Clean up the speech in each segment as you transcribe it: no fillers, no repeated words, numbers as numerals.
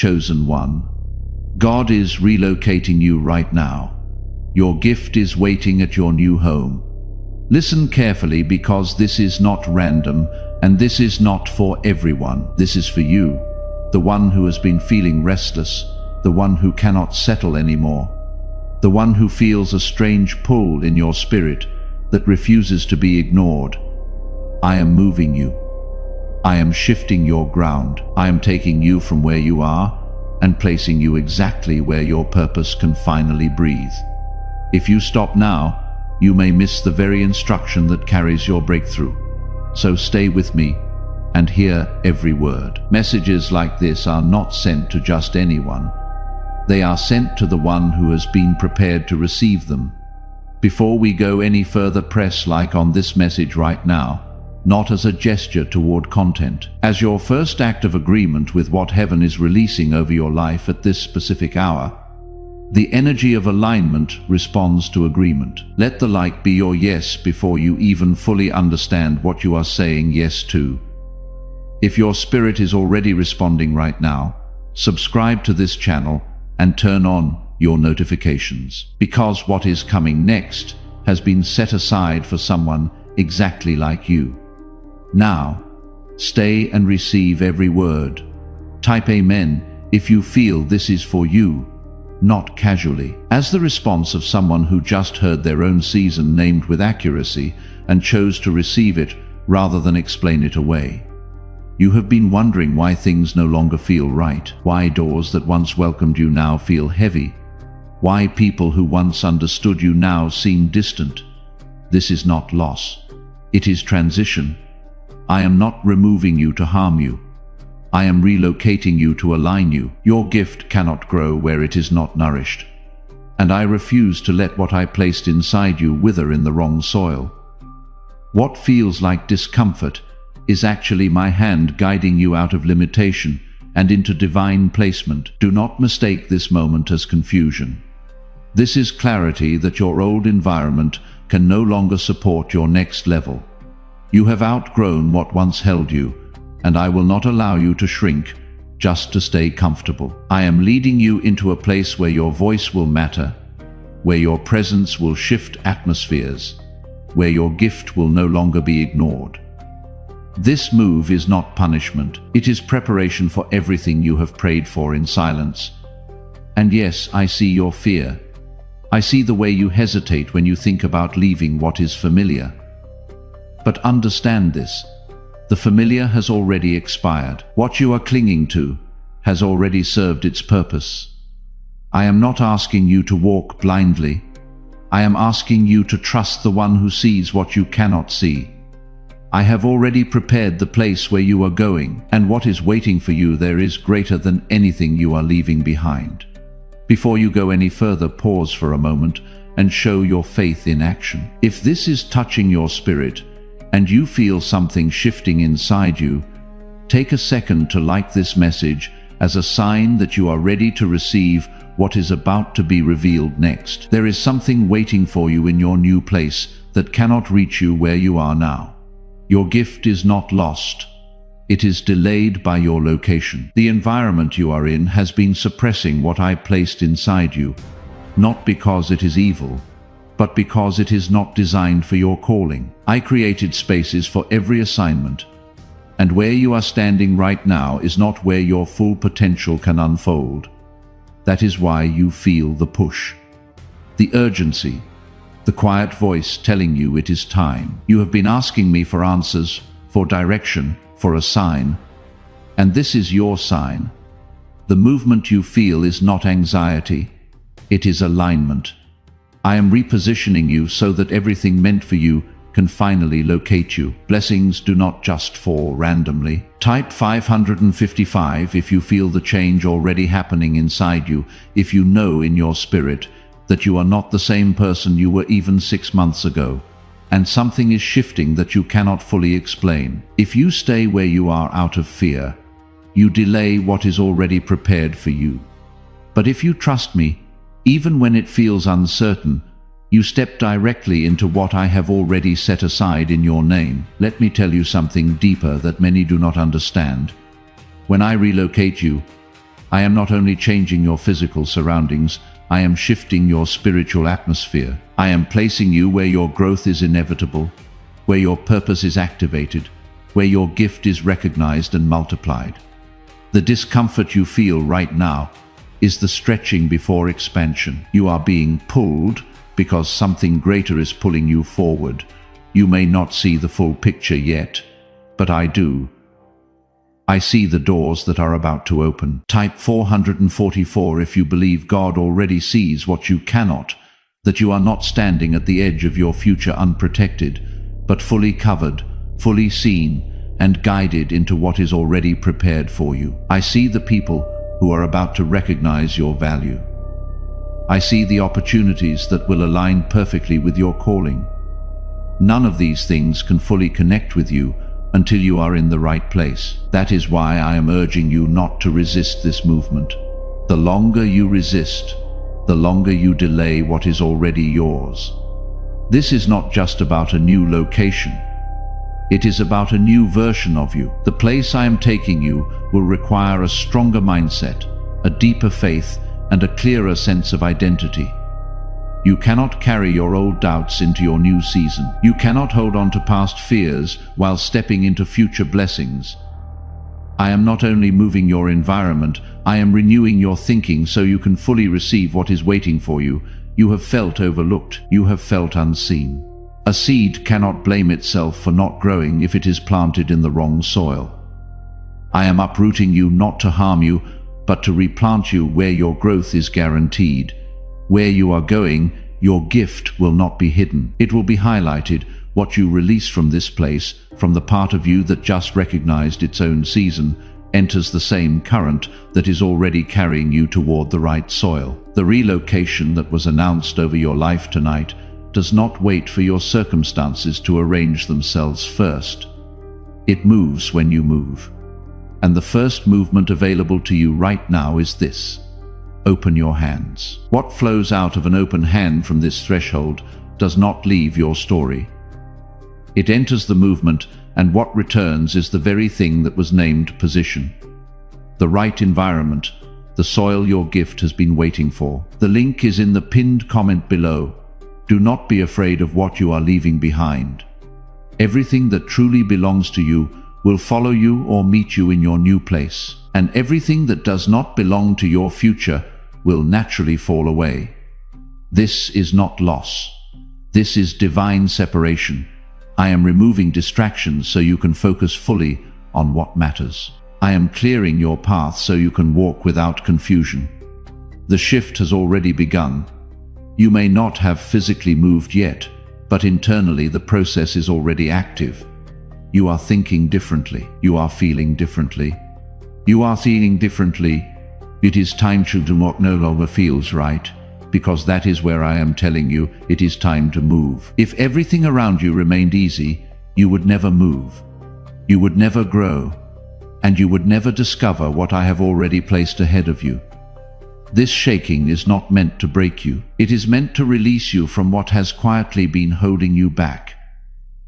chosen one. God is relocating you right now. Your gift is waiting at your new home. Listen carefully, because this is not random, and this is not for everyone. This is for you, the one who has been feeling restless, the one who cannot settle anymore, the one who feels a strange pull in your spirit that refuses to be ignored. I am moving you. I am shifting your ground. I am taking you from where you are and placing you exactly where your purpose can finally breathe. If you stop now, you may miss the very instruction that carries your breakthrough. So stay with me and hear every word. Messages like this are not sent to just anyone. They are sent to the one who has been prepared to receive them. Before we go any further, press like on this message right now, not as a gesture toward content, as your first act of agreement with what heaven is releasing over your life at this specific hour. The energy of alignment responds to agreement. Let the like be your yes before you even fully understand what you are saying yes to. If your spirit is already responding right now, subscribe to this channel and turn on your notifications, because what is coming next has been set aside for someone exactly like you. Now, stay and receive every word. Type Amen if you feel this is for you, not casually. As the response of someone who just heard their own season named with accuracy and chose to receive it rather than explain it away. You have been wondering why things no longer feel right, why doors that once welcomed you now feel heavy, why people who once understood you now seem distant. This is not loss. It is transition. I am not removing you to harm you. I am relocating you to align you. Your gift cannot grow where it is not nourished. And I refuse to let what I placed inside you wither in the wrong soil. What feels like discomfort is actually my hand guiding you out of limitation and into divine placement. Do not mistake this moment as confusion. This is clarity that your old environment can no longer support your next level. You have outgrown what once held you, and I will not allow you to shrink just to stay comfortable. I am leading you into a place where your voice will matter, where your presence will shift atmospheres, where your gift will no longer be ignored. This move is not punishment. It is preparation for everything you have prayed for in silence. And yes, I see your fear. I see the way you hesitate when you think about leaving what is familiar. But understand this. The familiar has already expired. What you are clinging to has already served its purpose. I am not asking you to walk blindly. I am asking you to trust the one who sees what you cannot see. I have already prepared the place where you are going, and what is waiting for you there is greater than anything you are leaving behind. Before you go any further, pause for a moment and show your faith in action. If this is touching your spirit, and you feel something shifting inside you, take a second to like this message as a sign that you are ready to receive what is about to be revealed next. There is something waiting for you in your new place that cannot reach you where you are now. Your gift is not lost. It is delayed by your location. The environment you are in has been suppressing what I placed inside you, not because it is evil, but because it is not designed for your calling. I created spaces for every assignment, and where you are standing right now is not where your full potential can unfold. That is why you feel the push, the urgency, the quiet voice telling you it is time. You have been asking me for answers, for direction, for a sign, and this is your sign. The movement you feel is not anxiety, it is alignment. I am repositioning you so that everything meant for you can finally locate you. Blessings do not just fall randomly. Type 555 if you feel the change already happening inside you, if you know in your spirit that you are not the same person you were even 6 months ago, and something is shifting that you cannot fully explain. If you stay where you are out of fear, you delay what is already prepared for you. But if you trust me, even when it feels uncertain, you step directly into what I have already set aside in your name. Let me tell you something deeper that many do not understand. When I relocate you, I am not only changing your physical surroundings, I am shifting your spiritual atmosphere. I am placing you where your growth is inevitable, where your purpose is activated, where your gift is recognized and multiplied. The discomfort you feel right now is the stretching before expansion. You are being pulled because something greater is pulling you forward. You may not see the full picture yet, but I do. I see the doors that are about to open. Type 444 if you believe God already sees what you cannot, that you are not standing at the edge of your future unprotected, but fully covered, fully seen, and guided into what is already prepared for you. I see the people who are about to recognize your value. I see the opportunities that will align perfectly with your calling. None of these things can fully connect with you until you are in the right place. That is why I am urging you not to resist this movement. The longer you resist, the longer you delay what is already yours. This is not just about a new location. It is about a new version of you. The place I am taking you will require a stronger mindset, a deeper faith, and a clearer sense of identity. You cannot carry your old doubts into your new season. You cannot hold on to past fears while stepping into future blessings. I am not only moving your environment, I am renewing your thinking so you can fully receive what is waiting for you. You have felt overlooked. You have felt unseen. A seed cannot blame itself for not growing if it is planted in the wrong soil. I am uprooting you not to harm you, but to replant you where your growth is guaranteed. Where you are going, your gift will not be hidden. It will be highlighted. What you release from this place, from the part of you that just recognized its own season, enters the same current that is already carrying you toward the right soil. The relocation that was announced over your life tonight does not wait for your circumstances to arrange themselves first. It moves when you move. And the first movement available to you right now is this. Open your hands. What flows out of an open hand from this threshold does not leave your story. It enters the movement, and what returns is the very thing that was named position. The right environment, the soil your gift has been waiting for. The link is in the pinned comment below. Do not be afraid of what you are leaving behind. Everything that truly belongs to you will follow you or meet you in your new place. And everything that does not belong to your future will naturally fall away. This is not loss. This is divine separation. I am removing distractions so you can focus fully on what matters. I am clearing your path so you can walk without confusion. The shift has already begun. You may not have physically moved yet, but internally the process is already active. You are thinking differently. You are feeling differently. You are feeling differently. It is time to do what no longer feels right, because that is where I am telling you it is time to move. If everything around you remained easy, you would never move. You would never grow, and you would never discover what I have already placed ahead of you. This shaking is not meant to break you. It is meant to release you from what has quietly been holding you back.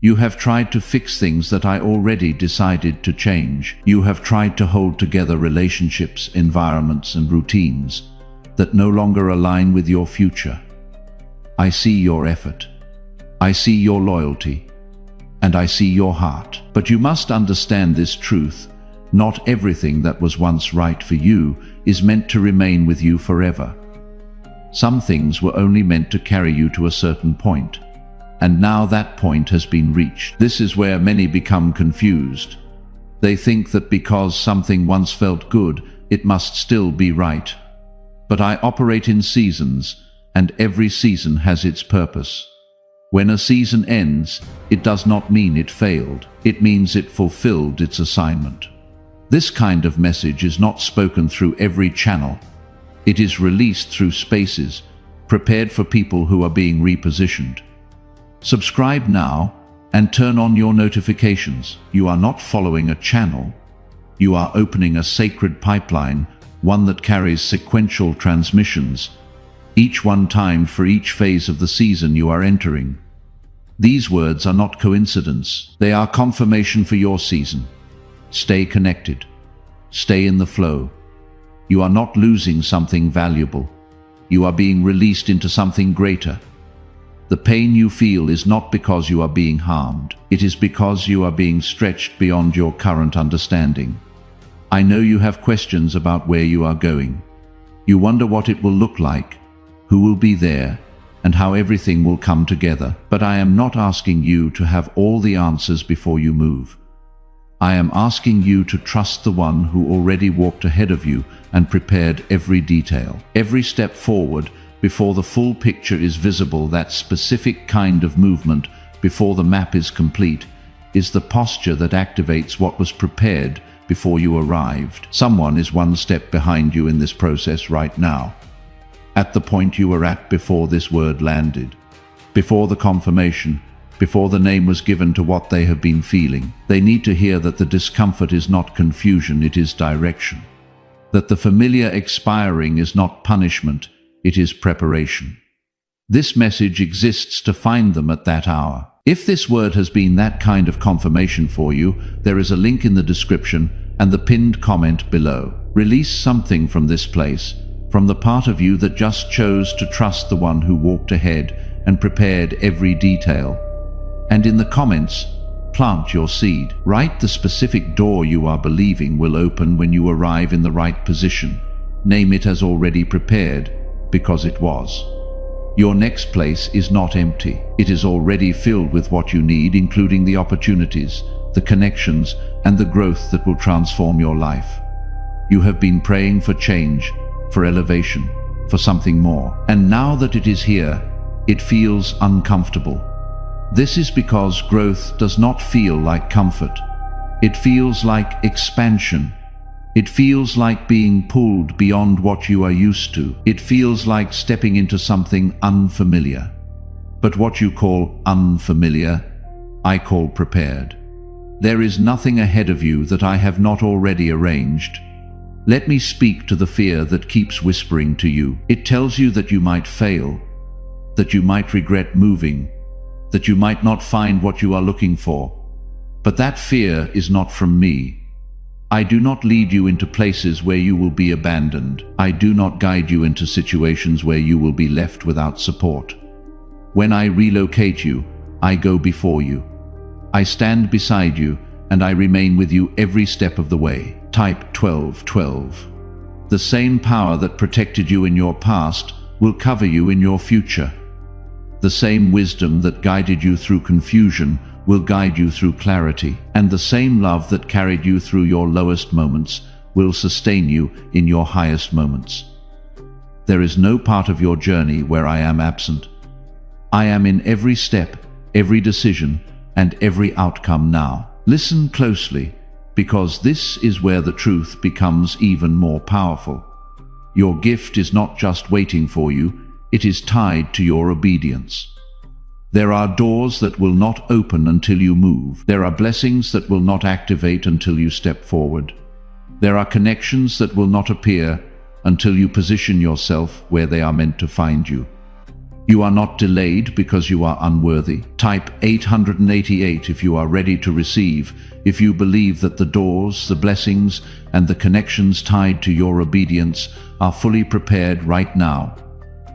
You have tried to fix things that I already decided to change. You have tried to hold together relationships, environments, and routines that no longer align with your future. I see your effort. I see your loyalty. And I see your heart. But you must understand this truth. Not everything that was once right for you is meant to remain with you forever. Some things were only meant to carry you to a certain point. And now that point has been reached. This is where many become confused. They think that because something once felt good, it must still be right. But I operate in seasons, and every season has its purpose. When a season ends, it does not mean it failed. It means it fulfilled its assignment. This kind of message is not spoken through every channel. It is released through spaces, prepared for people who are being repositioned. Subscribe now and turn on your notifications. You are not following a channel. You are opening a sacred pipeline, one that carries sequential transmissions, each one timed for each phase of the season you are entering. These words are not coincidence. They are confirmation for your season. Stay connected. Stay in the flow. You are not losing something valuable. You are being released into something greater. The pain you feel is not because you are being harmed. It is because you are being stretched beyond your current understanding. I know you have questions about where you are going. You wonder what it will look like, who will be there, and how everything will come together. But I am not asking you to have all the answers before you move. I am asking you to trust the one who already walked ahead of you and prepared every detail. Every step forward, before the full picture is visible, that specific kind of movement, before the map is complete, is the posture that activates what was prepared before you arrived. Someone is one step behind you in this process right now, at the point you were at before this word landed, before the confirmation, before the name was given to what they have been feeling. They need to hear that the discomfort is not confusion, it is direction. That the familiar expiring is not punishment, it is preparation. This message exists to find them at that hour. If this word has been that kind of confirmation for you, there is a link in the description and the pinned comment below. Release something from this place, from the part of you that just chose to trust the one who walked ahead and prepared every detail. And in the comments, plant your seed. Write the specific door you are believing will open when you arrive in the right position. Name it as already prepared, because it was. Your next place is not empty. It is already filled with what you need, including the opportunities, the connections, and the growth that will transform your life. You have been praying for change, for elevation, for something more. And now that it is here, it feels uncomfortable. This is because growth does not feel like comfort. It feels like expansion. It feels like being pulled beyond what you are used to. It feels like stepping into something unfamiliar. But what you call unfamiliar, I call prepared. There is nothing ahead of you that I have not already arranged. Let me speak to the fear that keeps whispering to you. It tells you that you might fail, that you might regret moving, that you might not find what you are looking for. But that fear is not from me. I do not lead you into places where you will be abandoned. I do not guide you into situations where you will be left without support. When I relocate you, I go before you. I stand beside you, and I remain with you every step of the way. Type 1212. The same power that protected you in your past will cover you in your future. The same wisdom that guided you through confusion will guide you through clarity, and the same love that carried you through your lowest moments will sustain you in your highest moments. There is no part of your journey where I am absent. I am in every step, every decision, and every outcome now. Listen closely, because this is where the truth becomes even more powerful. Your gift is not just waiting for you, it is tied to your obedience. There are doors that will not open until you move. There are blessings that will not activate until you step forward. There are connections that will not appear until you position yourself where they are meant to find you. You are not delayed because you are unworthy. Type 888 if you are ready to receive, if you believe that the doors, the blessings, and the connections tied to your obedience are fully prepared right now,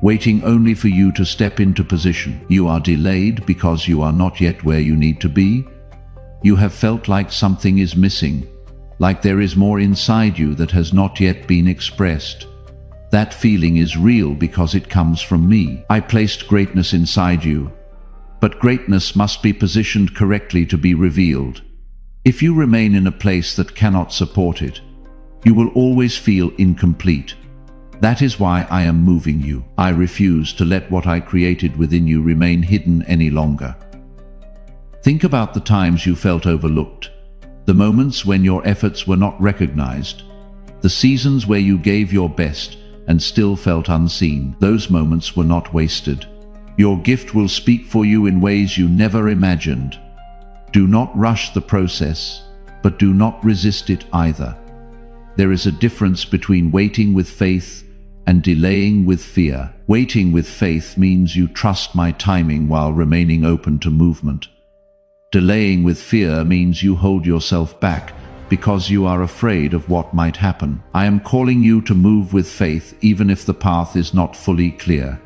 waiting only for you to step into position. You are delayed because you are not yet where you need to be. You have felt like something is missing, like there is more inside you that has not yet been expressed. That feeling is real because it comes from me. I placed greatness inside you, but greatness must be positioned correctly to be revealed. If you remain in a place that cannot support it, you will always feel incomplete. That is why I am moving you. I refuse to let what I created within you remain hidden any longer. Think about the times you felt overlooked, the moments when your efforts were not recognized, the seasons where you gave your best and still felt unseen. Those moments were not wasted. Your gift will speak for you in ways you never imagined. Do not rush the process, but do not resist it either. There is a difference between waiting with faith and delaying with fear. Waiting with faith means you trust my timing while remaining open to movement. Delaying with fear means you hold yourself back, because you are afraid of what might happen. I am calling you to move with faith even if the path is not fully clear.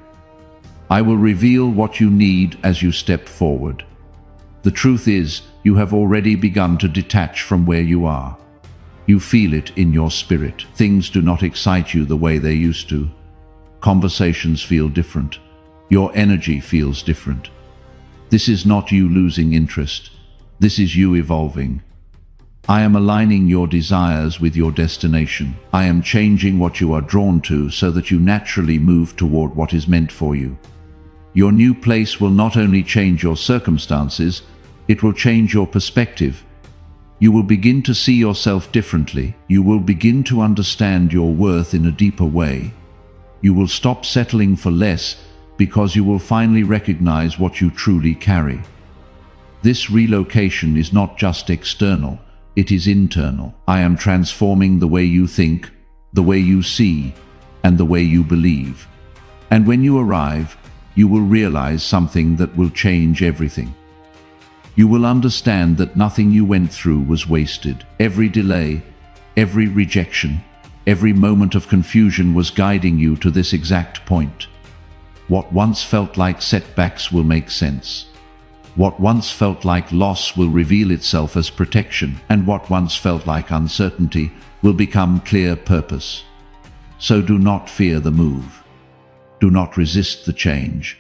I will reveal what you need as you step forward. The truth is, you have already begun to detach from where you are. You feel it in your spirit. Things do not excite you the way they used to. Conversations feel different. Your energy feels different. This is not you losing interest. This is you evolving. I am aligning your desires with your destination. I am changing what you are drawn to so that you naturally move toward what is meant for you. Your new place will not only change your circumstances, it will change your perspective. You will begin to see yourself differently. You will begin to understand your worth in a deeper way. You will stop settling for less because you will finally recognize what you truly carry. This relocation is not just external, it is internal. I am transforming the way you think, the way you see, and the way you believe. And when you arrive, you will realize something that will change everything. You will understand that nothing you went through was wasted. Every delay, every rejection, every moment of confusion was guiding you to this exact point. What once felt like setbacks will make sense. What once felt like loss will reveal itself as protection, and what once felt like uncertainty will become clear purpose. So do not fear the move. Do not resist the change.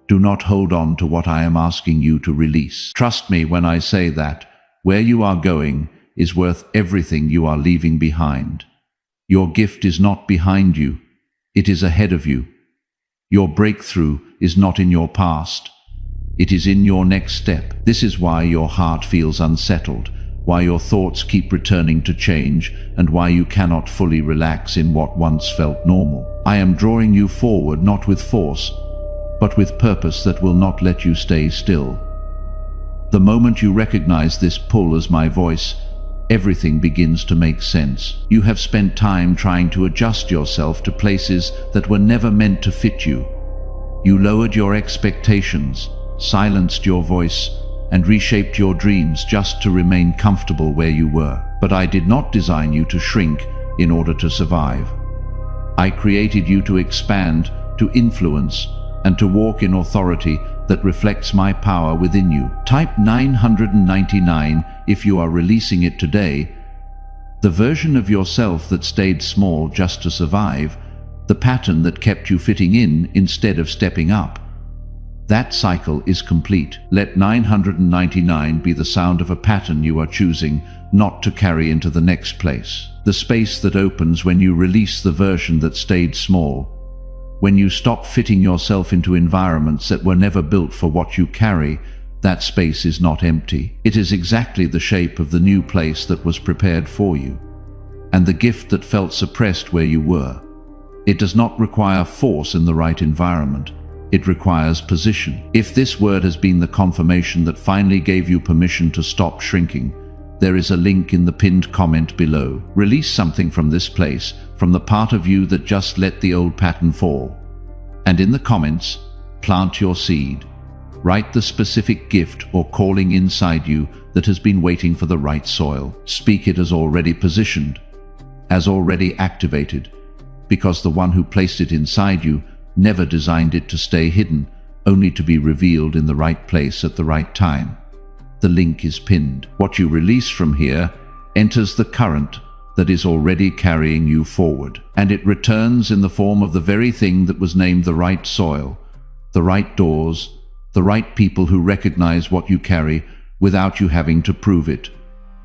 Do not hold on to what I am asking you to release. Trust me when I say that where you are going is worth everything you are leaving behind. Your gift is not behind you, it is ahead of you. Your breakthrough is not in your past, it is in your next step. This is why your heart feels unsettled, why your thoughts keep returning to change, and why you cannot fully relax in what once felt normal. I am drawing you forward not with force, but with purpose that will not let you stay still. The moment you recognize this pull as my voice, everything begins to make sense. You have spent time trying to adjust yourself to places that were never meant to fit you. You lowered your expectations, silenced your voice, and reshaped your dreams just to remain comfortable where you were. But I did not design you to shrink in order to survive. I created you to expand, to influence, and to walk in authority that reflects my power within you. Type 999 if you are releasing it today. The version of yourself that stayed small just to survive, the pattern that kept you fitting in instead of stepping up. That cycle is complete. Let 999 be the sound of a pattern you are choosing not to carry into the next place. The space that opens when you release the version that stayed small. When you stop fitting yourself into environments that were never built for what you carry, that space is not empty. It is exactly the shape of the new place that was prepared for you, and the gift that felt suppressed where you were. It does not require force in the right environment. It requires position. If this word has been the confirmation that finally gave you permission to stop shrinking, there is a link in the pinned comment below. Release something from this place, from the part of you that just let the old pattern fall. And in the comments, plant your seed. Write the specific gift or calling inside you that has been waiting for the right soil. Speak it as already positioned, as already activated, because the one who placed it inside you never designed it to stay hidden, only to be revealed in the right place at the right time. The link is pinned. What you release from here enters the current that is already carrying you forward, and it returns in the form of the very thing that was named the right soil, the right doors, the right people who recognize what you carry without you having to prove it.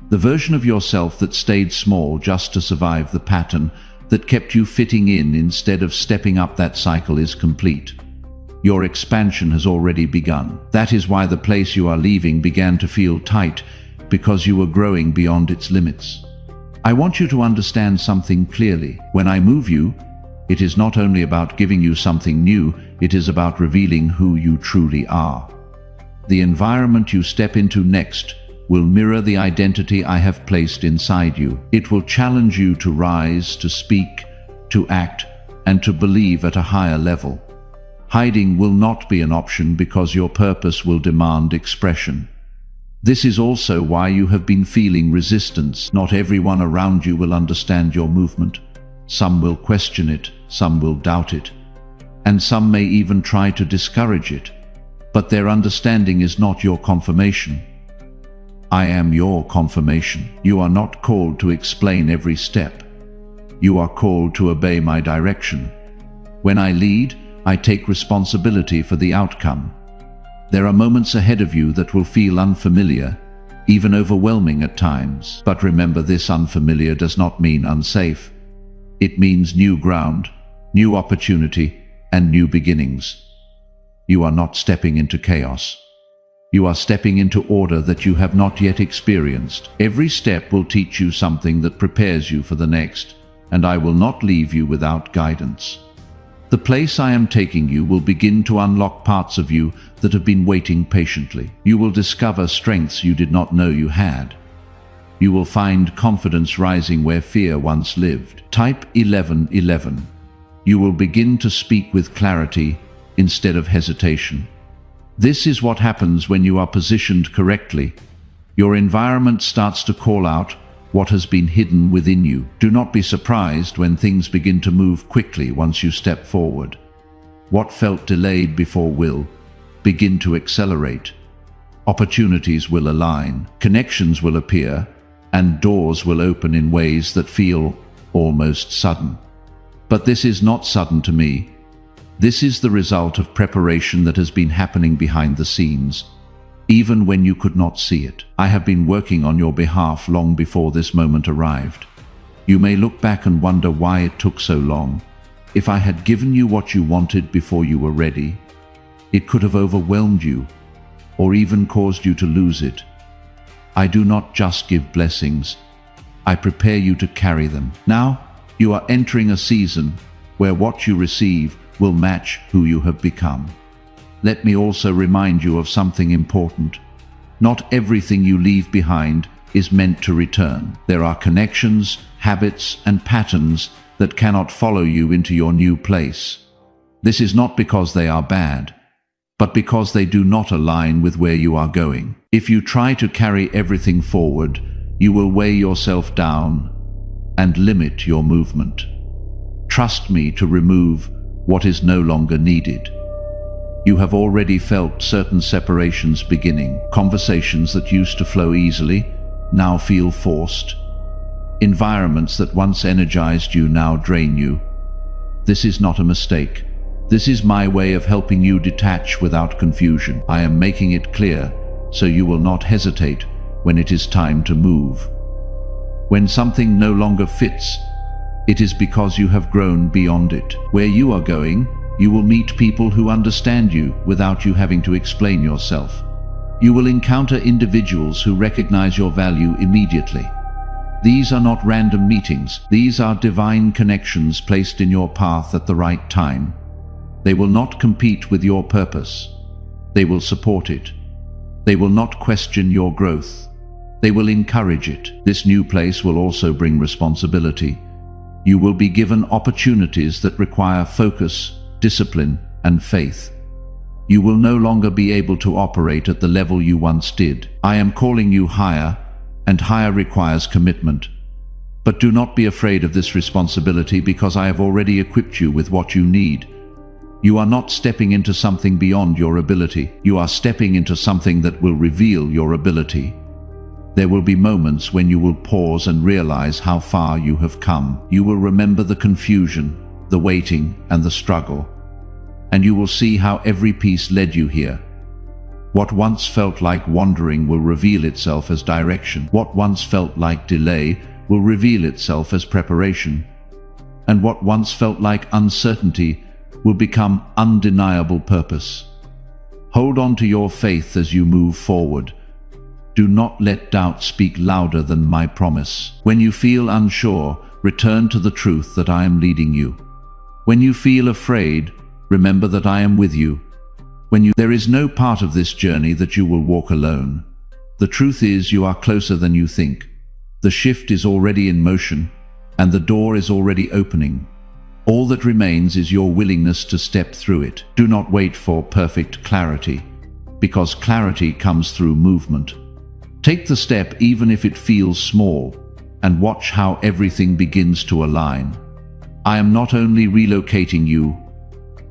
The version of yourself that stayed small just to survive the pattern that kept you fitting in instead of stepping up that cycle is complete. Your expansion has already begun. That is why the place you are leaving began to feel tight, because you were growing beyond its limits. I want you to understand something clearly. When I move you, it is not only about giving you something new, it is about revealing who you truly are. The environment you step into next will mirror the identity I have placed inside you. It will challenge you to rise, to speak, to act, and to believe at a higher level. Hiding will not be an option because your purpose will demand expression. This is also why you have been feeling resistance. Not everyone around you will understand your movement. Some will question it, some will doubt it, and some may even try to discourage it. But their understanding is not your confirmation. I am your confirmation. You are not called to explain every step. You are called to obey my direction. When I lead, I take responsibility for the outcome. There are moments ahead of you that will feel unfamiliar, even overwhelming at times. But remember, this unfamiliar does not mean unsafe. It means new ground, new opportunity, and new beginnings. You are not stepping into chaos. You are stepping into order that you have not yet experienced. Every step will teach you something that prepares you for the next, and I will not leave you without guidance. The place I am taking you will begin to unlock parts of you that have been waiting patiently. You will discover strengths you did not know you had. You will find confidence rising where fear once lived. Type 1111. You will begin to speak with clarity instead of hesitation. This is what happens when you are positioned correctly. Your environment starts to call out what has been hidden within you. Do not be surprised when things begin to move quickly once you step forward. What felt delayed before will begin to accelerate. Opportunities will align, connections will appear, and doors will open in ways that feel almost sudden. But this is not sudden to me. This is the result of preparation that has been happening behind the scenes, even when you could not see it. I have been working on your behalf long before this moment arrived. You may look back and wonder why it took so long. If I had given you what you wanted before you were ready, it could have overwhelmed you, or even caused you to lose it. I do not just give blessings, I prepare you to carry them. Now, you are entering a season where what you receive will match who you have become. Let me also remind you of something important. Not everything you leave behind is meant to return. There are connections, habits, and patterns that cannot follow you into your new place. This is not because they are bad, but because they do not align with where you are going. If you try to carry everything forward, you will weigh yourself down and limit your movement. Trust me to remove what is no longer needed. You have already felt certain separations beginning. Conversations that used to flow easily now feel forced. Environments that once energized you now drain you. This is not a mistake. This is my way of helping you detach without confusion. I am making it clear so you will not hesitate when it is time to move. When something no longer fits, it is because you have grown beyond it. Where you are going, you will meet people who understand you without you having to explain yourself. You will encounter individuals who recognize your value immediately. These are not random meetings. These are divine connections placed in your path at the right time. They will not compete with your purpose. They will support it. They will not question your growth. They will encourage it. This new place will also bring responsibility. You will be given opportunities that require focus, discipline, and faith. You will no longer be able to operate at the level you once did. I am calling you higher, and higher requires commitment. But do not be afraid of this responsibility because I have already equipped you with what you need. You are not stepping into something beyond your ability. You are stepping into something that will reveal your ability. There will be moments when you will pause and realize how far you have come. You will remember the confusion, the waiting, and the struggle. And you will see how every piece led you here. What once felt like wandering will reveal itself as direction. What once felt like delay will reveal itself as preparation. And what once felt like uncertainty will become undeniable purpose. Hold on to your faith as you move forward. Do not let doubt speak louder than my promise. When you feel unsure, return to the truth that I am leading you. When you feel afraid, remember that I am with you. There is no part of this journey that you will walk alone. The truth is, you are closer than you think. The shift is already in motion, and the door is already opening. All that remains is your willingness to step through it. Do not wait for perfect clarity, because clarity comes through movement. Take the step even if it feels small, and watch how everything begins to align. I am not only relocating you,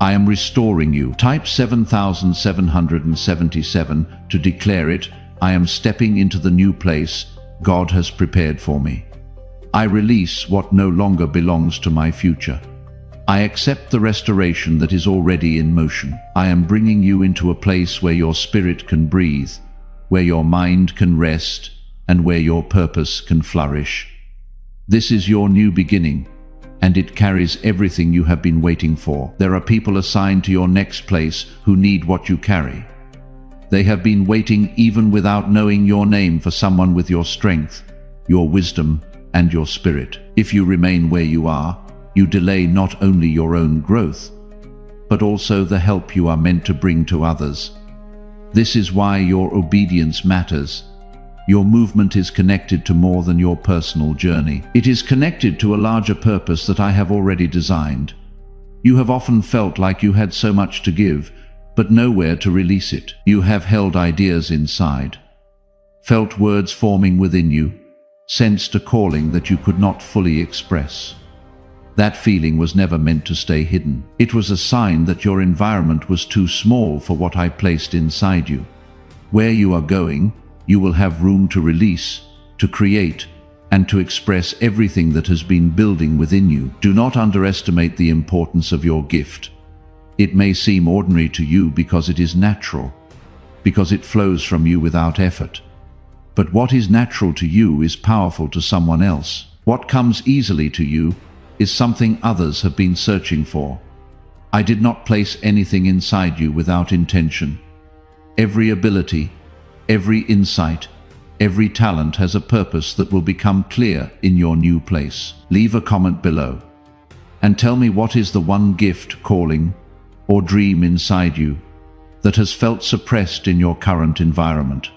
I am restoring you. Type 7777 to declare it. I am stepping into the new place God has prepared for me. I release what no longer belongs to my future. I accept the restoration that is already in motion. I am bringing you into a place where your spirit can breathe, where your mind can rest, and where your purpose can flourish. This is your new beginning, and it carries everything you have been waiting for. There are people assigned to your next place who need what you carry. They have been waiting even without knowing your name for someone with your strength, your wisdom, and your spirit. If you remain where you are, you delay not only your own growth, but also the help you are meant to bring to others. This is why your obedience matters. Your movement is connected to more than your personal journey. It is connected to a larger purpose that I have already designed. You have often felt like you had so much to give, but nowhere to release it. You have held ideas inside, felt words forming within you, sensed a calling that you could not fully express. That feeling was never meant to stay hidden. It was a sign that your environment was too small for what I placed inside you. Where you are going, you will have room to release, to create, and to express everything that has been building within you. Do not underestimate the importance of your gift. It may seem ordinary to you because it is natural, because it flows from you without effort. But what is natural to you is powerful to someone else. What comes easily to you is something others have been searching for. I did not place anything inside you without intention. Every ability, every insight, every talent has a purpose that will become clear in your new place. Leave a comment below and tell me what is the one gift, calling, or dream inside you that has felt suppressed in your current environment.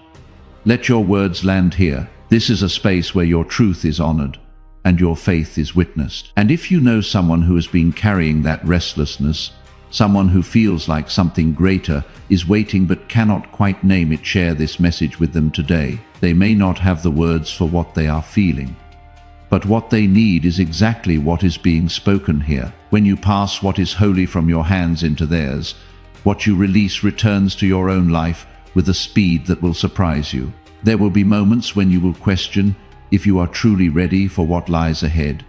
Let your words land here. This is a space where your truth is honored and your faith is witnessed. And if you know someone who has been carrying that restlessness, someone who feels like something greater is waiting but cannot quite name it, share this message with them today. They may not have the words for what they are feeling, but what they need is exactly what is being spoken here. When you pass what is holy from your hands into theirs, what you release returns to your own life with a speed that will surprise you. There will be moments when you will question if you are truly ready for what lies ahead.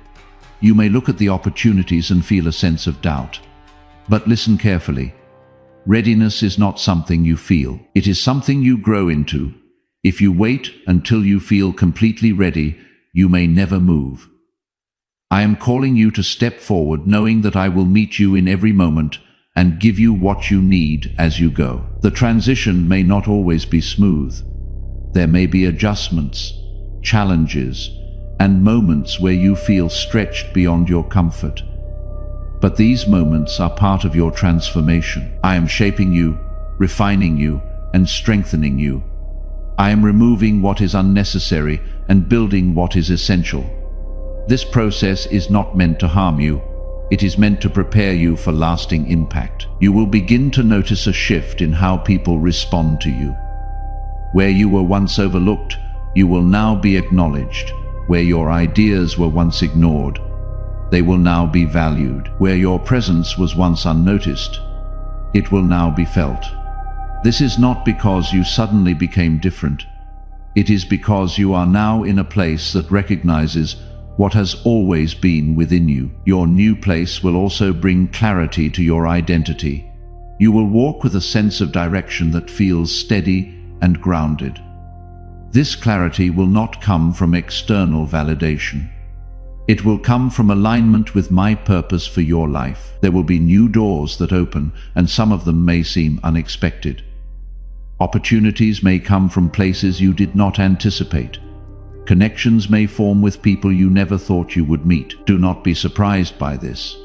You may look at the opportunities and feel a sense of doubt. But listen carefully. Readiness is not something you feel. It is something you grow into. If you wait until you feel completely ready, you may never move. I am calling you to step forward, knowing that I will meet you in every moment and give you what you need as you go. The transition may not always be smooth. There may be adjustments, challenges, and moments where you feel stretched beyond your comfort. But these moments are part of your transformation. I am shaping you, refining you, and strengthening you. I am removing what is unnecessary and building what is essential. This process is not meant to harm you. It is meant to prepare you for lasting impact. You will begin to notice a shift in how people respond to you. Where you were once overlooked, you will now be acknowledged. Where your ideas were once ignored, they will now be valued. Where your presence was once unnoticed, it will now be felt. This is not because you suddenly became different. It is because you are now in a place that recognizes what has always been within you. Your new place will also bring clarity to your identity. You will walk with a sense of direction that feels steady and grounded. This clarity will not come from external validation. It will come from alignment with my purpose for your life. There will be new doors that open, and some of them may seem unexpected. Opportunities may come from places you did not anticipate. Connections may form with people you never thought you would meet. Do not be surprised by this.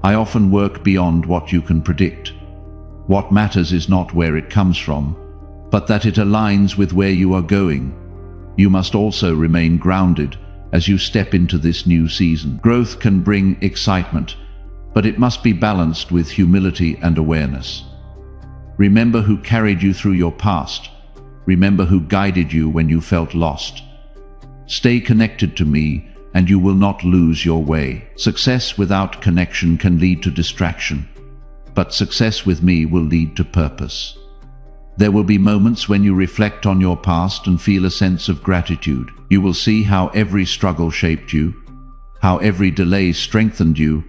I often work beyond what you can predict. What matters is not where it comes from, but that it aligns with where you are going. You must also remain grounded as you step into this new season. Growth can bring excitement, but it must be balanced with humility and awareness. Remember who carried you through your past. Remember who guided you when you felt lost. Stay connected to me, and you will not lose your way. Success without connection can lead to distraction, but success with me will lead to purpose. There will be moments when you reflect on your past and feel a sense of gratitude. You will see how every struggle shaped you, how every delay strengthened you,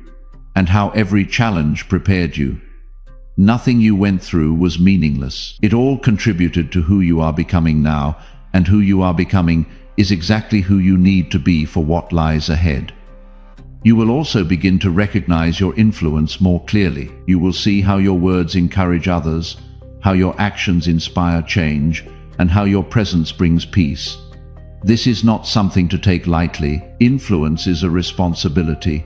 and how every challenge prepared you. Nothing you went through was meaningless. It all contributed to who you are becoming now, and who you are becoming is exactly who you need to be for what lies ahead. You will also begin to recognize your influence more clearly. You will see how your words encourage others, how your actions inspire change, and how your presence brings peace. This is not something to take lightly. Influence is a responsibility,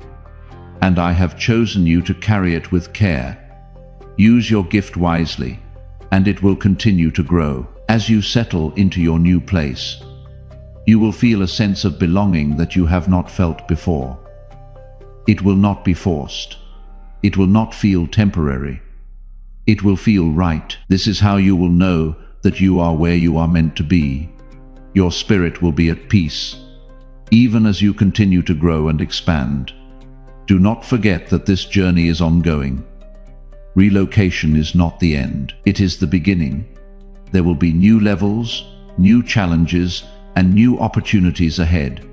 and I have chosen you to carry it with care. Use your gift wisely, and it will continue to grow. As you settle into your new place, you will feel a sense of belonging that you have not felt before. It will not be forced. It will not feel temporary. It will feel right. This is how you will know that you are where you are meant to be. Your spirit will be at peace, even as you continue to grow and expand. Do not forget that this journey is ongoing. Relocation is not the end. It is the beginning. There will be new levels, new challenges, and new opportunities ahead.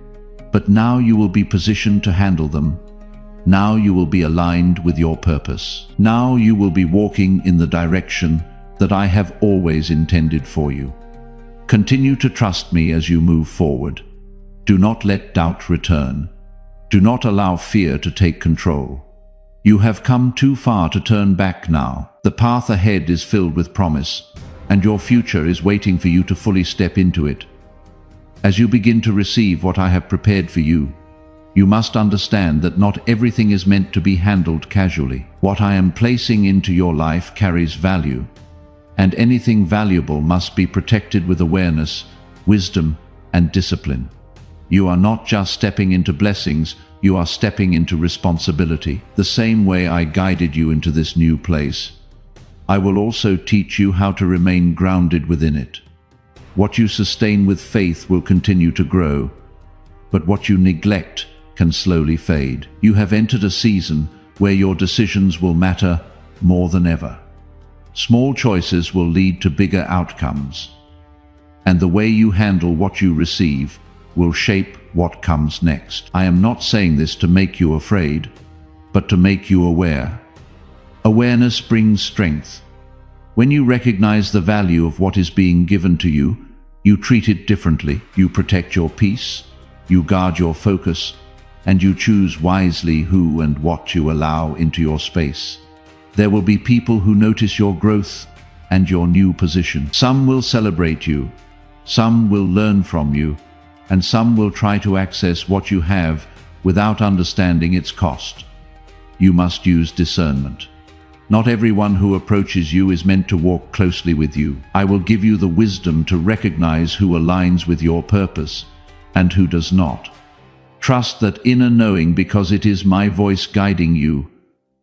But now you will be positioned to handle them. Now you will be aligned with your purpose. Now you will be walking in the direction that I have always intended for you. Continue to trust me as you move forward. Do not let doubt return. Do not allow fear to take control. You have come too far to turn back now. The path ahead is filled with promise, and your future is waiting for you to fully step into it. As you begin to receive what I have prepared for you, you must understand that not everything is meant to be handled casually. What I am placing into your life carries value, and anything valuable must be protected with awareness, wisdom, and discipline. You are not just stepping into blessings, you are stepping into responsibility. The same way I guided you into this new place, I will also teach you how to remain grounded within it. What you sustain with faith will continue to grow, but what you neglect can slowly fade. You have entered a season where your decisions will matter more than ever. Small choices will lead to bigger outcomes, and the way you handle what you receive will shape what comes next. I am not saying this to make you afraid, but to make you aware. Awareness brings strength. When you recognize the value of what is being given to you, you treat it differently. You protect your peace, you guard your focus, and you choose wisely who and what you allow into your space. There will be people who notice your growth and your new position. Some will celebrate you, some will learn from you, and some will try to access what you have without understanding its cost. You must use discernment. Not everyone who approaches you is meant to walk closely with you. I will give you the wisdom to recognize who aligns with your purpose and who does not. Trust that inner knowing, because it is my voice guiding you.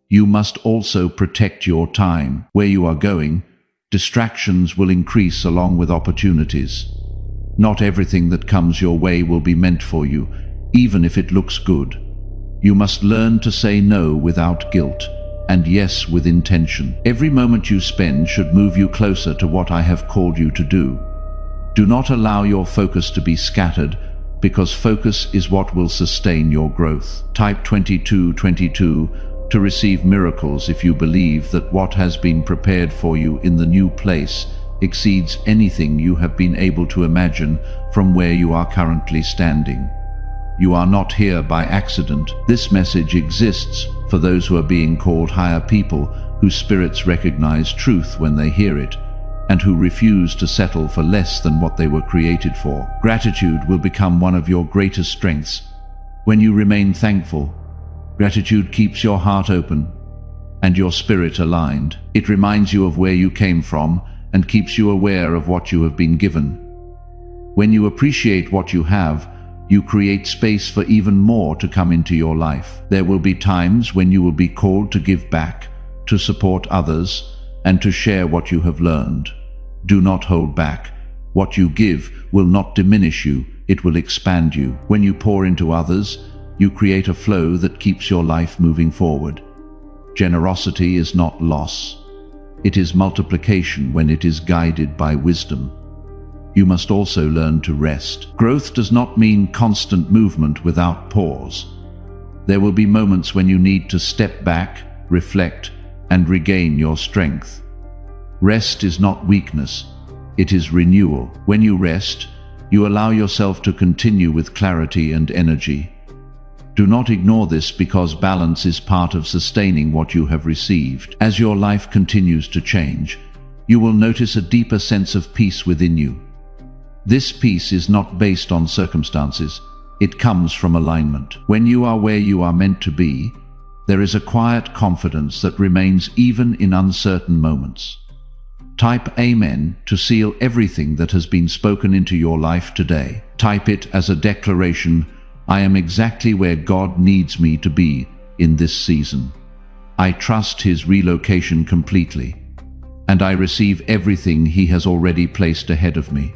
You must also protect your time. Where you are going, distractions will increase along with opportunities. Not everything that comes your way will be meant for you, even if it looks good. You must learn to say no without guilt, and yes with intention. Every moment you spend should move you closer to what I have called you to do. Do not allow your focus to be scattered, because focus is what will sustain your growth. Type 2222 to receive miracles if you believe that what has been prepared for you in the new place exceeds anything you have been able to imagine from where you are currently standing. You are not here by accident. This message exists for those who are being called higher people, whose spirits recognize truth when they hear it, and who refuse to settle for less than what they were created for. Gratitude will become one of your greatest strengths. When you remain thankful, gratitude keeps your heart open and your spirit aligned. It reminds you of where you came from and keeps you aware of what you have been given. When you appreciate what you have, you create space for even more to come into your life. There will be times when you will be called to give back, to support others, and to share what you have learned. Do not hold back. What you give will not diminish you, it will expand you. When you pour into others, you create a flow that keeps your life moving forward. Generosity is not loss. It is multiplication when it is guided by wisdom. You must also learn to rest. Growth does not mean constant movement without pause. There will be moments when you need to step back, reflect, and regain your strength. Rest is not weakness, it is renewal. When you rest, you allow yourself to continue with clarity and energy. Do not ignore this, because balance is part of sustaining what you have received. As your life continues to change, you will notice a deeper sense of peace within you. This peace is not based on circumstances, it comes from alignment. When you are where you are meant to be, there is a quiet confidence that remains even in uncertain moments. Type Amen to seal everything that has been spoken into your life today. Type it as a declaration: I am exactly where God needs me to be in this season. I trust His relocation completely, and I receive everything He has already placed ahead of me.